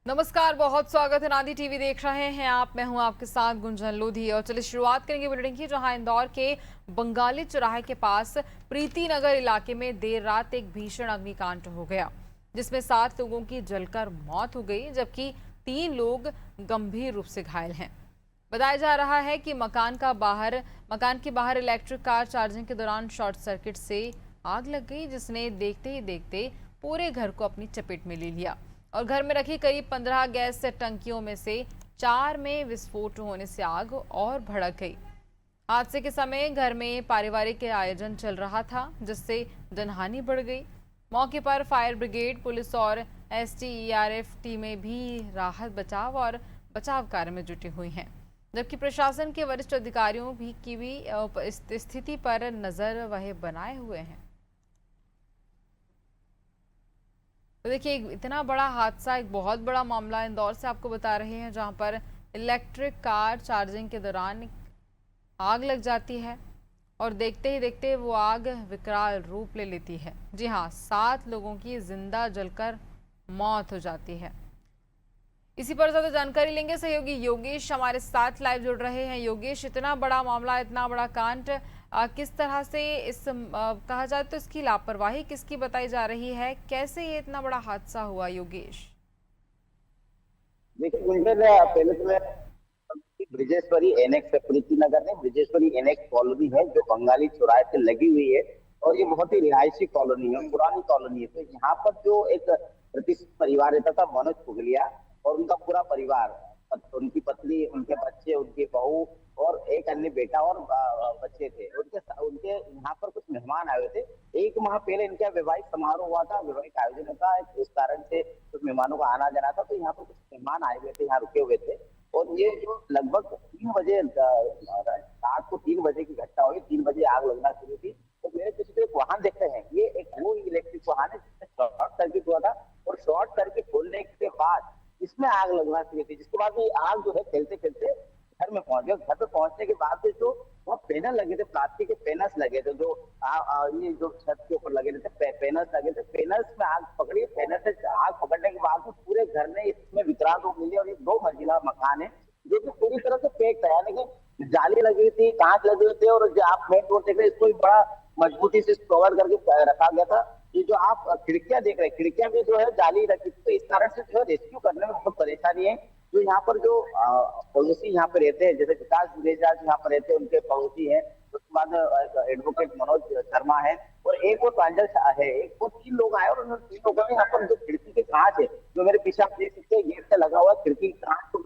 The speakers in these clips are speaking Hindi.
नमस्कार, बहुत स्वागत है। नादी टीवी देख रहे हैं आप। मैं हूं आपके साथ गुंजन लोधी और चलिए शुरुआत करेंगे बुलेटिन की, जहां इंदौर के बंगाली चौराहे के पास प्रीति नगर इलाके में देर रात एक भीषण अग्निकांड हो गया, जिसमें 7 लोगों की जलकर मौत हो गई, जबकि 3 लोग गंभीर रूप से घायल हैं। बताया जा रहा है कि मकान के बाहर इलेक्ट्रिक कार चार्जिंग के दौरान शॉर्ट सर्किट से आग लग गई, जिसने देखते ही देखते पूरे घर को अपनी चपेट में ले लिया और घर में रखी करीब 15 गैस टंकियों में से 4 में विस्फोट होने से आग और भड़क गई। हादसे के समय घर में पारिवारिक आयोजन चल रहा था, जिससे जनहानि बढ़ गई। मौके पर फायर ब्रिगेड, पुलिस और एसडीआरएफ टीमें भी राहत बचाव कार्य में जुटी हुई हैं, जबकि प्रशासन के वरिष्ठ अधिकारियों की भी स्थिति पर नजर वह बनाए हुए हैं। तो देखिए, इतना बड़ा हादसा, एक बहुत बड़ा मामला इंदौर से आपको बता रहे हैं, जहां पर इलेक्ट्रिक कार चार्जिंग के दौरान आग लग जाती है और देखते ही देखते वो आग विकराल रूप ले लेती है। जी हाँ, 7 लोगों की जिंदा जलकर मौत हो जाती है। इसी पर ज्यादा जानकारी लेंगे सहयोगी योगेश हमारे साथ लाइव जुड़ रहे हैं। योगेश, इतना बड़ा मामला, इतना बड़ा कांड, किस तरह से कहा जाए तो इसकी लापरवाही किसकी बताई जा रही है? कैसे ये इतना बड़ा हादसा हुआ योगेश? देखिए गुंजन, पहले तो मैं ब्रिजेश्वरी एनेक्स प्रीति नगर में ब्रिजेश्वरी एनेक्स कॉलोनी है जो बंगाली चौराहे से लगी हुई है। और ये बहुत ही रिहायशी कॉलोनी है, पुरानी कॉलोनी है। तो यहाँ पर जो एक प्रतिष्ठित परिवार रहता था, मनोज पुगलिया और उनका पूरा परिवार, उनकी पत्नी, उनके बच्चे, उनकी बहू और एक अन्य बेटा और बच्चे थे। उनके उनके यहाँ पर कुछ मेहमान आए हुए थे। 1 माह पहले इनका वैवाहिक समारोह हुआ था, वैवाहिक आयोजन था। इस कारण से कुछ मेहमानों का आना जाना था, तो यहाँ पर कुछ मेहमान आए हुए थे, यहाँ रुके हुए थे। और ये जो लगभग 3 बजे, रात को 3 बजे की घटना हुई। 3 बजे आग लगना शुरू थी। तो मेरे पीछे तो एक वाहन देख रहे हैं, ये एक वो इलेक्ट्रिक वाहन है जिसमें शॉर्ट सर्किट हुआ था। और शॉर्ट सर्किट खोलने के बाद इसमें आग लगना शुरू थी, जिसके बाद ये आग जो है खेलते खेलते घर में पहुंच गया। घर पे पहुंचने के बाद से जो वहाँ पैनल लगे थे, प्लास्टिक के पैनल्स लगे थे, जो ये जो छत के ऊपर लगे थे, पैनल्स लगे थे, पैनल्स में आग पकड़ी। पैनल से आग पकड़ने के बाद पूरे घर में इसमें विकराल रूप मिली। और ये 2 मंजिला मकान है जो कि पूरी तरह से पैक था, यानी कि जाली लगी थी, कांच लगे हुए थे। और जो आप मेन डोर देख रहे हैं, इसको भी बड़ा मजबूती से कवर करके रखा गया था। ये जो आप खिड़कियां देख रहे हैं, खिड़कियां भी जो है जाली रखी थी। तो इस कारण से जो है रेस्क्यू करने में बहुत परेशानी है। जो यहाँ पर जो पड़ोसी यहाँ पे रहते हैं, जैसे विकास जुनेजा यहाँ पर रहते हैं, उनके पड़ोसी हैं। उसके बाद एडवोकेट मनोज शर्मा है और एक वो प्रांजल है। एक वो 3 लोग आए और उन 3 लोगों ने यहाँ पर जो खिड़की के कांच है, जो मेरे पीछे आप देख सकते हैं, गेट से लगा हुआ खिड़की कांच,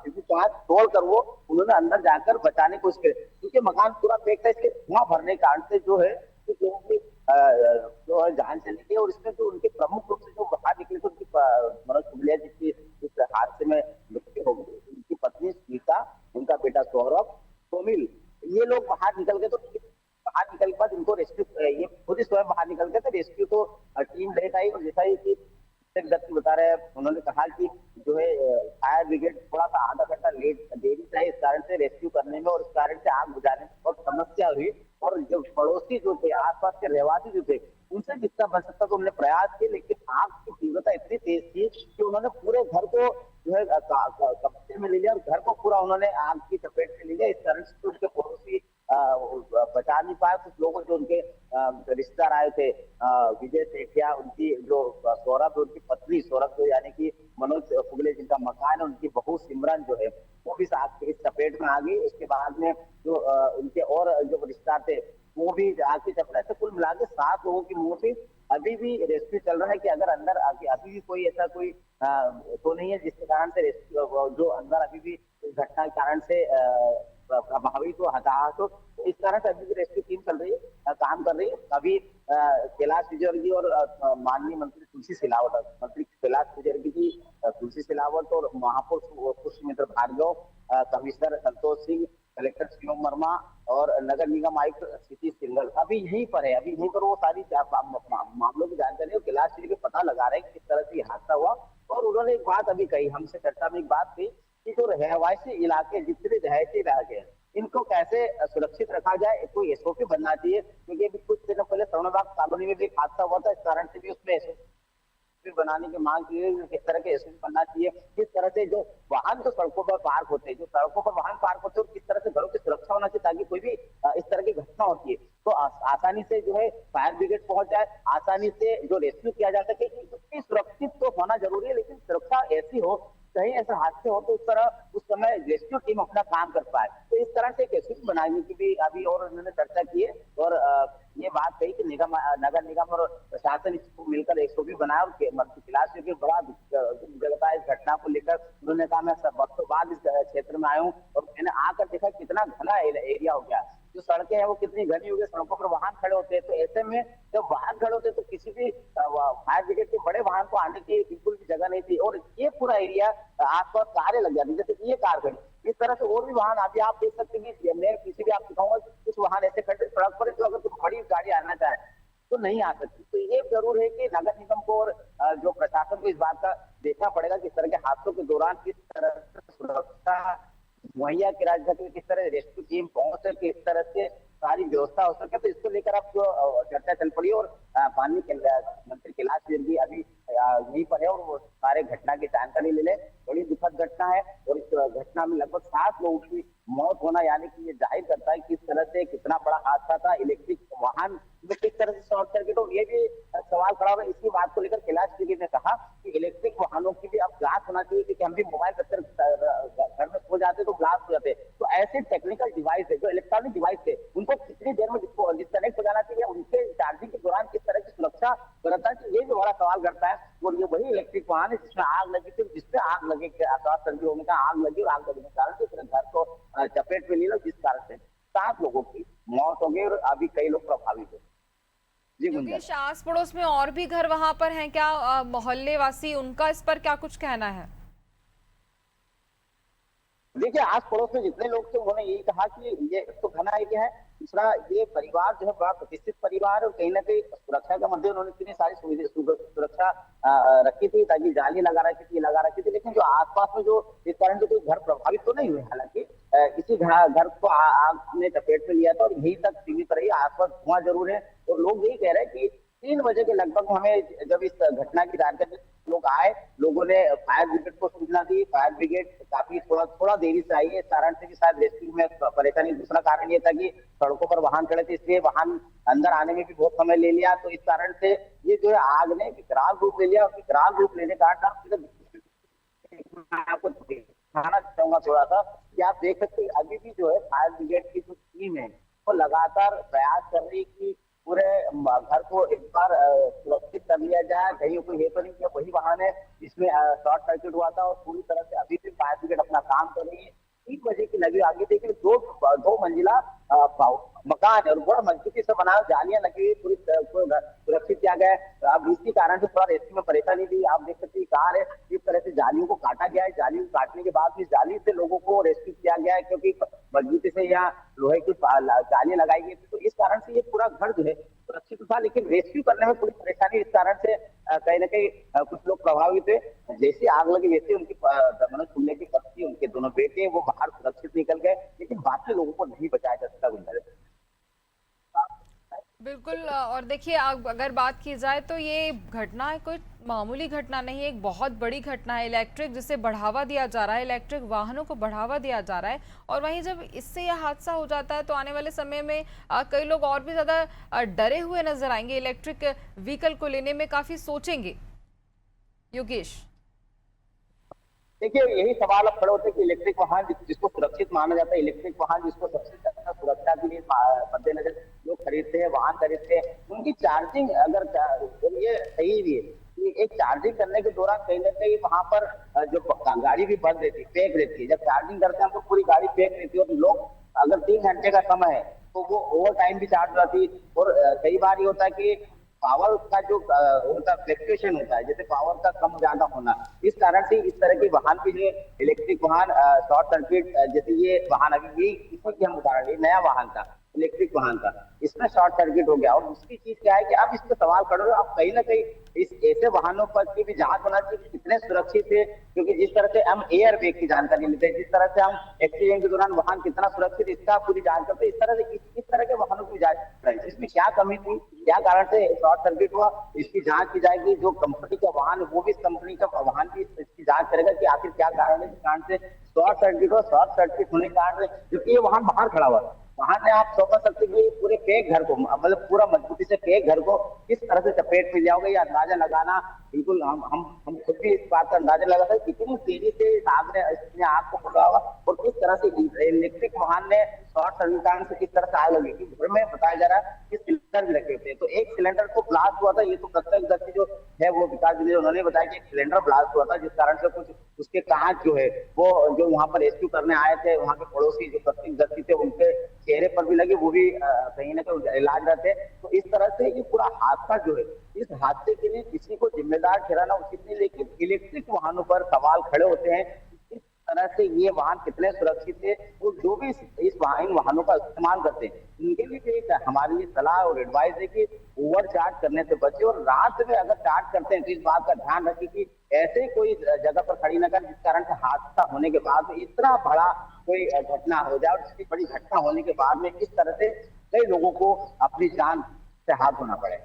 खिड़की कांच तोड़ कर वो उन्होंने अंदर जाकर बचाने की कोशिश करी, क्योंकि मकान पूरा पैक था। इसके धुआं भरने के कारण से जो है लोगों की जो है जान चली गई। और इसमें जो उनके प्रमुख रूप से जो बाहर निकले थे, उनकी मनोज कुबलिया जी की इस हादसे में मृत्यु हो गई। उनकी पत्नी स्मिता, उनका बेटा सौरभ, सोमिल, ये लोग बाहर निकल गए। तो बाहर निकल के बाद इनको रेस्क्यू, ये खुद ही स्वयं बाहर निकल गए थे। रेस्क्यू तो टीम लेट आई। और जैसा ही कि दत्त बता रहे हैं, उन्होंने कहा कि जो है फायर ब्रिगेड थोड़ा सा आधा घंटा देरी से है, इस कारण से रेस्क्यू करने में और इस कारण से आग बुझाने में बहुत समस्या हुई। और जो पड़ोसी जो थे, आसपास के रहवासी जो थे, उनसे जितना बच सकता तो उन्होंने प्रयास किए, लेकिन आग की तीव्रता इतनी तेज थी कि उन्होंने पूरे घर को जो है कब्जे में ले लिया और घर को पूरा उन्होंने आग की चपेट में ले लिया। इस कारण से उनके पड़ोसी बचा नहीं पाए। कुछ लोगों जो उनके रिश्तेदार आए थे, विजय सेठिया, उनकी जो सौरभ, उनकी पत्नी सौरभ, जो यानी कि मनोज फुगले जिनका मकान है, उनकी बहू सिमरन जो है, वो भी आग की चपेट में आ गई। उसके बाद में जो उनके और जो रिश्तेदार थे, वो भी आग की चपेट। ऐसे कुल मिला के 7 लोगों की मौत हुई। अभी भी रेस्क्यू चल रहा है कि अगर अंदर अभी भी कोई ऐसा कोई तो नहीं है जिसके कारण से रेस्क्यू, जो अंदर अभी भी इस घटना के कारण से प्रभावित हो, हताहत हो। इस तरह से अभी भी रेस्क्यू टीम चल रही है, काम कर रही है। अभी कैलाश विजयवर्गीय और माननीय मंत्री तुलसी सिलावट, मंत्री कैलाश विजयवर्गीय जी, तुलसी सिलावट और महापौर पुष्पमित्र भार्गव, कमिश्नर संतोष सिंह, कलेक्टर शिवम वर्मा और नगर निगम आयुक्त सिटी सिंघल अभी यहीं पर है। अभी यहीं पर वो सारी मामलों की जानकारी और कैलाश जी को पता लगा रहे हैं किस तरह से हादसा हुआ। और उन्होंने एक बात अभी कही, हमसे चर्चा में एक बात थी कि जो रहवासी इलाके, जितने रिहायशी इलाके हैं, इनको कैसे सुरक्षित रखा जाए, कोई एसओपी बनना चाहिए। क्योंकि अभी कुछ दिनों पहले सवर्णबाग कॉलोनी में भी एक हादसा हुआ था, इस कारण से भी उसमें एसओपी बनाने की मांग की गई, किस तरह के एसओपी बनना चाहिए। आसानी से जो रेस्क्यू किया जा सके। कि उसकी सुरक्षित तो होना जरूरी है, लेकिन सुरक्षा ऐसी हो, कहीं ऐसे हादसे हो तो उस समय रेस्क्यू टीम अपना काम कर पाए। तो इस तरह से एक एसओपी बनाने की भी अभी और उन्होंने चर्चा की है। और ये बात कही कि नगर निगम और प्रशासन इसको मिलकर एसओपी बनाया और क्लास भी बड़ा जगता है। इस घटना को लेकर उन्होंने कहा, मैं वक्तों बाद इस क्षेत्र में आया हूँ और मैंने आकर देखा कितना घना एरिया हो गया, जो सड़कें हैं वो कितनी घनी हो गई, सड़कों पर वाहन खड़े होते हैं। तो ऐसे में जब वाहन खड़े होते हैं तो किसी भी फायर ब्रिगेड के बड़े वाहन को आने की बिल्कुल भी जगह नहीं थी, और ये पूरा एरिया आसपास कारें लग जाती, जैसे कि ये कार खड़ी। इस तरह से और भी वाहन अभी आप देख सकते हैं कि मैं किसी भी आपको कहूंगा कुछ वाहन ऐसे खड़े सड़क पर, जो अगर कुछ बड़ी गाड़ी आना चाहे तो नहीं आ सकती। तो ये जरूर है कि नगर निगम को और जो प्रशासन को इस बात का देखना पड़ेगा कि इस तरह के हादसों के दौरान किस तरह से सुरक्षा मुहैया कराई सके, किस तरह रेस्क्यू टीम पहुंच सके, किस तरह से सारी व्यवस्था हो सके। तो इसको लेकर अब जो चर्चा चल पड़ी और माननीय मंत्री कैलाश विजयवर्गीय अभी यहीं पर है और वो सारे घटना की जानकारी ले ले। बड़ी दुखद घटना है और इस घटना में लगभग 7 लोगों की मौत होना, यानी कि ये जाहिर करता है किस तरह से कितना बड़ा हादसा था। इलेक्ट्रिक वाहन में किस तरह से शॉर्ट सर्किट हो, ये भी सवाल खड़ा हुआ है। इसी बात को लेकर कैलाश विजयवर्गीय ने कहा कि इलेक्ट्रिक वाहनों की भी अब जांच होना चाहिए, क्योंकि हम भी मोबाइल रखकर घर में सो जाते तो ब्लास्ट हो जाते। तो ऐसे टेक्निकल डिवाइस है, जो इलेक्ट्रॉनिक डिवाइस है, उनको कितनी देर में डिस्कनेक्ट हो जाना चाहिए, उनके चार्जिंग के दौरान किस तरह की सुरक्षा करता है, ये भी बड़ा सवाल करता है। और ये वही इलेक्ट्रिक वाहन है जिसमें आग लगी थी, जिसमें आग लगे के आकाश संधि होने का आग लगी और आग लगने के कारण से पूरे घर को चपेट में लिया, जिस कारण से 7 लोगों की मौत हो गई और अभी कई लोग प्रभावित हुए। जी गुंजा, योगेश, आस पड़ोस में और भी घर वहां पर हैं क्या, मोहल्ले वासी, उनका इस पर क्या कुछ कहना है? देखिए आस पड़ोस में जितने लोग थे उन्होंने यही कहा कि ये तो घना एरिया है, दूसरा ये परिवार जो है बड़ा प्रतिष्ठित परिवार है और कहीं ना कहीं सुरक्षा के मध्य उन्होंने इतनी सारी सुरक्षा रखी थी, ताकि जाली लगा रखी थी। लेकिन जो आसपास में जो इस कारण से कोई घर प्रभावित तो नहीं हुए, हालांकि इसी घर को आग ने चपेट में लिया था और यही तक सीमित रही। आसपास धुआं जरूर है और लोग यही कह रहे हैं कि 3 बजे के लगभग हमें जब इस घटना की जानकारी लोग आए, लोगों ने फायर ब्रिगेड को सूचना दी। फायर ब्रिगेड काफी थोड़ा देरी से आई है, इस कारण से भी शायद रेस्क्यू में परेशानी। दूसरा कारण ये था कि सड़कों पर वाहन खड़े थे, इसलिए वाहन अंदर आने में भी बहुत समय ले लिया। तो इस कारण से ये जो है आग ने विकराल रूप ले लिया और विकराल रूप लेने का कारण आपको दिखाना चाहूंगा थोड़ा सा कि आप देख सकते हैं अभी भी जो है फायर ब्रिगेड की जो टीम है वो लगातार प्रयास कर रही है कि पूरे घर को एक बार सुरक्षित कर लिया जाए। कहीं कोई है तो नहीं कि वही वाहन है जिसमें शॉर्ट सर्किट हुआ था, और पूरी तरह से अभी भी फायर ब्रिगेड अपना काम कर रही है। 3 बजे की लगी आगे देखिए, दो मंजिला मकान है और बड़ा मजबूती से बना, जालियां लगी हुई, पूरी सुरक्षित किया गया है। अब इसके कारण से थोड़ा रेस्क्यू में परेशानी भी आप देख सकते हैं। कार है, इस तरह से जालियों को काटा गया है, जालियों को काटने के बाद भी जाली से लोगों को रेस्क्यू किया गया है, क्योंकि मजबूती से यहाँ लोहे की जालियां लगाई गई थी। तो इस कारण से ये पूरा घर जो है सुरक्षित था, लेकिन रेस्क्यू करने में थोड़ी परेशानी इस कारण से कहीं ना कहीं कुछ लोग प्रभावित हुए। जैसे आग लगी वैसे उनकी मनोज कुल्ले की पत्नी, उनके दोनों बेटे वो बाहर सुरक्षित निकल गए, लेकिन बाकी लोगों को नहीं बचाया जा सका। बिल्कुल। और देखिए, अगर बात की जाए तो ये घटना है कोई मामूली घटना नहीं है, एक बहुत बड़ी घटना है। इलेक्ट्रिक जिसे बढ़ावा दिया जा रहा है, इलेक्ट्रिक वाहनों को बढ़ावा दिया जा रहा है, और वहीं जब इससे यह हादसा हो जाता है तो आने वाले समय में कई लोग और भी ज़्यादा डरे हुए नजर आएंगे, इलेक्ट्रिक व्हीकल को लेने में काफ़ी सोचेंगे। योगेश, देखिए यही सवाल अब खड़े होते हैं कि इलेक्ट्रिक वाहन जिसको सुरक्षित माना जाता है, इलेक्ट्रिक वाहन जिसको सबसे ज्यादा सुरक्षा के लिए मद्देनजर लोग खरीदते हैं, वाहन खरीदते हैं, उनकी चार्जिंग अगर ये सही भी है कि एक चार्जिंग करने के दौरान कहीं ना कहीं वहां पर जो गाड़ी भी बंद रहती है, पैक रहती है। जब चार्जिंग करते हैं तो पूरी गाड़ी पैक रहती है और लोग अगर 3 घंटे का समय है तो वो ओवर टाइम भी चार्ज हो जाती है। और कई बार ये होता है कि पावर का जो होता है फ्लक्चुएशन होता है, जैसे पावर का कम ज्यादा होना, इस कारण से इस तरह के वाहन की जो इलेक्ट्रिक वाहन शॉर्ट सर्किट, जैसे ये वाहन अभी इसी की हम उदाहरण, नया वाहन था इलेक्ट्रिक वाहन का, इसमें शॉर्ट सर्किट हो गया। और दूसरी चीज क्या है कि अब इस पर सवाल खड़े हो, अब कहीं ना कहीं इस ऐसे वाहनों पर की भी जांच होना चाहिए कि कितने सुरक्षित है, क्योंकि जिस तरह से हम एयर बैग की जानकारी लेते हैं, जिस तरह से हम एक्सीडेंट के दौरान वाहन कितना सुरक्षित, इसका पूरी जांच करते हैं। इस तरह से इस तरह के वाहनों की जांच, इसमें क्या कमी थी, क्या कारण से शॉर्ट सर्किट हुआ, इसकी जांच की जाएगी। जो कंपनी का वाहन है वो भी इस कंपनी का वाहन भी इसकी जांच करेगा कि आखिर क्या कारण है, जिस कारण से शॉर्ट सर्किट हो। शॉर्ट सर्किट होने के कारण जबकि ये वाहन बाहर खड़ा हुआ था, वाहन ने आप समझ सकते हैं कि पूरे पैक घर को, मतलब पूरा मजबूती से पैक घर को किस तरह से चपेट में जाओगे, ये अंदाजा लगाना बिल्कुल हम खुद भी इस बात का अंदाजा लगा था कितनी तेजी से इस आग ने इसने आग को पकड़ा होगा और किस तरह से इलेक्ट्रिक वाहन ने शॉर्ट सर्किट कारण से किस तरह से आग लगी। कि घर में बताया जा रहा है कि सिलेंडर भी लगे होते हैं, तो एक सिलेंडर को ब्लास्ट हुआ था। ये तो प्रत्यक्षदर्शी जो है वो विकास विजय उन्होंने बताया कि एक सिलेंडर ब्लास्ट हुआ था, जिस कारण से कुछ उसके कांच जो है वो जो वहां पर रेस्क्यू करने आए थे वहां के पड़ोसी जो प्रत्यक्षदर्शी थे उनके चेहरे पर भी लगे, वो भी कहीं ना कहीं इलाज रहते। तो इस तरह से ये पूरा हादसा जो है, इस हादसे के लिए किसी को जिम्मेदार ठहराना उचित नहीं, लेकिन इलेक्ट्रिक वाहनों पर सवाल खड़े होते हैं इस तरह से ये वाहन कितने सुरक्षित है। और जो भी इन वाहनों का इस्तेमाल करते हैं उनके लिए भी एक हमारी ये सलाह और एडवाइस है कि ओवर चार्ज करने से बचे, और रात में अगर चार्ज करते हैं तो इस बात का ध्यान रखें कि ऐसे कोई जगह पर खड़ी न कर जिस कारण से हादसा होने के बाद में इतना बड़ा कोई घटना हो जाए, और इसकी बड़ी घटना होने के बाद में इस तरह से कई लोगों को अपनी जान से हाथ धोना पड़े।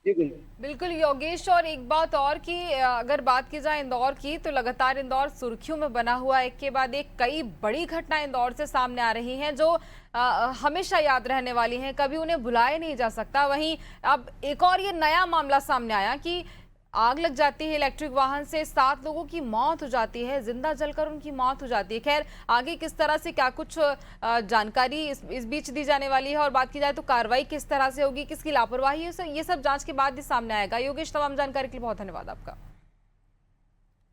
जी बिल्कुल योगेश, और एक बात और कि अगर बात की जाए इंदौर की, तो लगातार इंदौर सुर्खियों में बना हुआ एक के बाद एक कई बड़ी घटनाएं इंदौर से सामने आ रही हैं जो हमेशा याद रहने वाली हैं, कभी उन्हें भुलाया नहीं जा सकता। वहीं अब एक और ये नया मामला सामने आया कि आग लग जाती है इलेक्ट्रिक वाहन से, 7 लोगों की मौत हो जाती है, जिंदा जलकर उनकी मौत हो जाती है। खैर आगे किस तरह से क्या कुछ जानकारी इस बीच दी जाने वाली है, और बात की जाए तो कार्रवाई किस तरह से होगी, किसकी लापरवाही है, ये सब जांच के बाद ही सामने आएगा। योगेश, तमाम जानकारी के लिए बहुत धन्यवाद आपका।